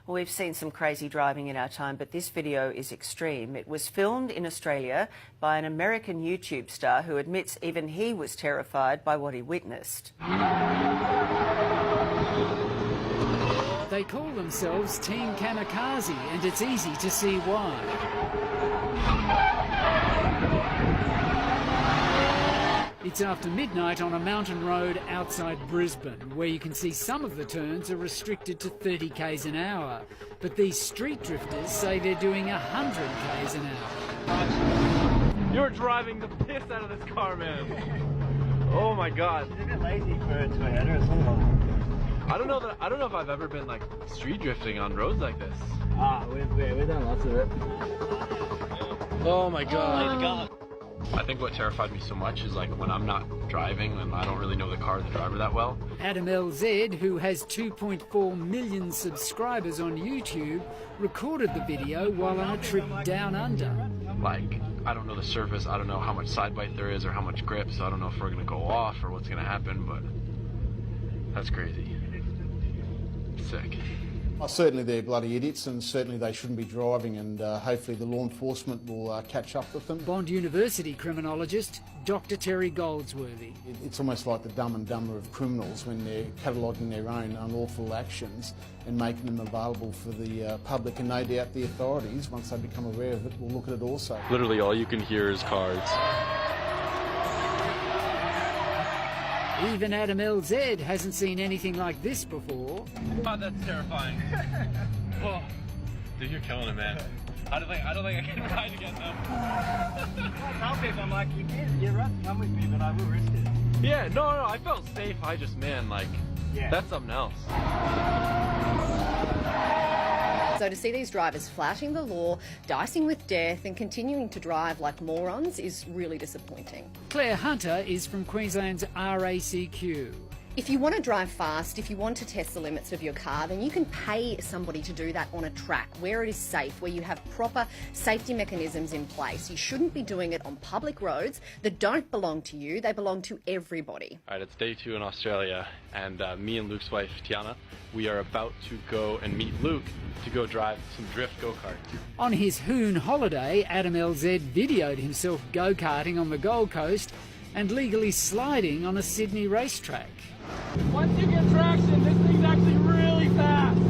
Well, we've seen some crazy driving in our time, but this video is extreme. It was filmed in Australia by an American YouTube star who admits even he was terrified by what he witnessed. They call themselves Team Kamikaze, and it's easy to see why. It's after midnight on a mountain road outside Brisbane, where you can see some of the turns are restricted to 30 k's an hour. But these street drifters say they're doing 100 k's an hour. You're driving the piss out of this car, man. Oh my god. It's a bit lazy for a Toyota as well. I don't know if I've ever been like street drifting on roads like this. We've done lots of it. Oh my god. Oh, God. I think what terrified me so much is like when I'm not driving and I don't really know the car or the driver that well. Adam LZ, who has 2.4 million subscribers on YouTube, recorded the video while on a trip down under. Like, I don't know the surface, I don't know how much side bite there is or how much grip, so I don't know if we're gonna go off or what's gonna happen, but that's crazy. Sick. Certainly they're bloody idiots, and certainly they shouldn't be driving, and hopefully the law enforcement will catch up with them. Bond University criminologist Dr Terry Goldsworthy. It's almost like the Dumb and Dumber of criminals when they're cataloguing their own unlawful actions and making them available for the public, and no doubt the authorities, once they become aware of it, will look at it also. Literally all you can hear is cars. Even Adam LZ hasn't seen anything like this before. God, that's terrifying. Oh, dude, you're killing it, man. I don't think I can ride again though. I tell people, I'm like, you're right, come with me, but I will risk it. Yeah, no, I felt safe. I just, man, like, that's something else. So to see these drivers flouting the law, dicing with death and continuing to drive like morons is really disappointing. Claire Hunter is from Queensland's RACQ. If you want to drive fast, if you want to test the limits of your car, then you can pay somebody to do that on a track where it is safe, where you have proper safety mechanisms in place. You shouldn't be doing it on public roads that don't belong to you, they belong to everybody. All right, it's day 2 in Australia, and me and Luke's wife, Tiana, we are about to go and meet Luke to go drive some drift go-karts. On his Hoon holiday, Adam LZ videoed himself go-karting on the Gold Coast and legally sliding on a Sydney racetrack. Once you get traction, this thing's actually really fast.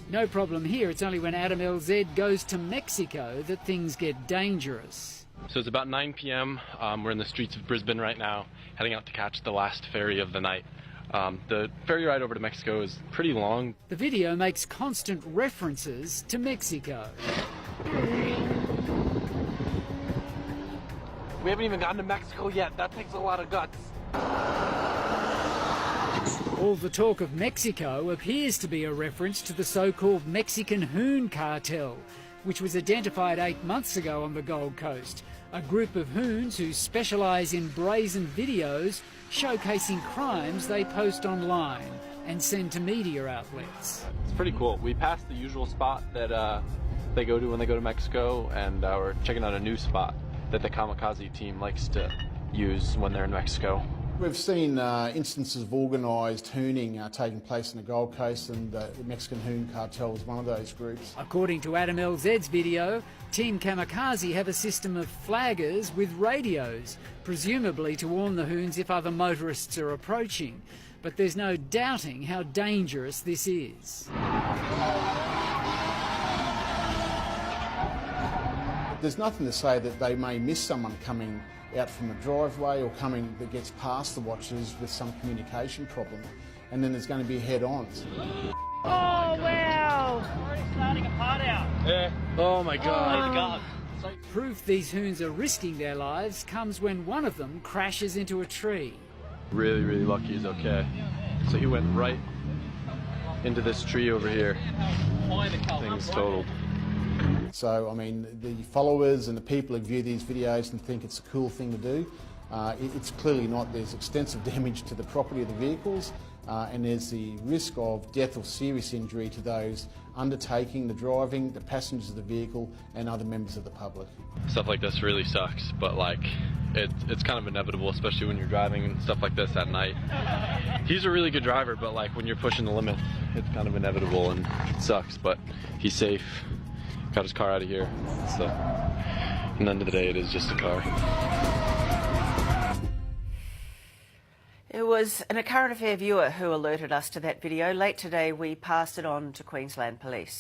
No problem here, it's only when Adam LZ goes to Mexico that things get dangerous. So it's about 9 p.m. We're in the streets of Brisbane right now, heading out to catch the last ferry of the night. The ferry ride over to Mexico is pretty long. The video makes constant references to Mexico. We haven't even gotten to Mexico yet. That takes a lot of guts. All the talk of Mexico appears to be a reference to the so-called Mexican Hoon Cartel, which was identified 8 months ago on the Gold Coast. A group of Hoons who specialise in brazen videos showcasing crimes they post online and send to media outlets. It's pretty cool. We passed the usual spot that they go to when they go to Mexico, and we're checking out a new spot that the Kamikaze team likes to use when they're in Mexico. We've seen instances of organised hooning taking place in the Gold Coast, and the Mexican Hoon Cartel was one of those groups. According to Adam LZ's video, Team Kamikaze have a system of flaggers with radios, presumably to warn the Hoons if other motorists are approaching. But there's no doubting how dangerous this is. There's nothing to say that they may miss someone coming out from the driveway or coming that gets past the watchers with some communication problem, and then there's going to be head-ons. Oh, wow! Already starting a part out. Yeah. Oh my god. Oh my god. Proof these Hoons are risking their lives comes when one of them crashes into a tree. Really, really lucky he's okay. So he went right into this tree over here. Thing's totaled. So, I mean, the followers and the people who view these videos and think it's a cool thing to do, it's clearly not. There's extensive damage to the property of the vehicles. and there's the risk of death or serious injury to those undertaking the driving, the passengers of the vehicle and other members of the public. Stuff like this really sucks, but like it's kind of inevitable, especially when you're driving and stuff like this at night. He's a really good driver, but like when you're pushing the limits, it's kind of inevitable and it sucks, but he's safe, got his car out of here, so at the end of the day it is just a car. It was a current affair viewer who alerted us to that video. Late today we passed it on to Queensland Police.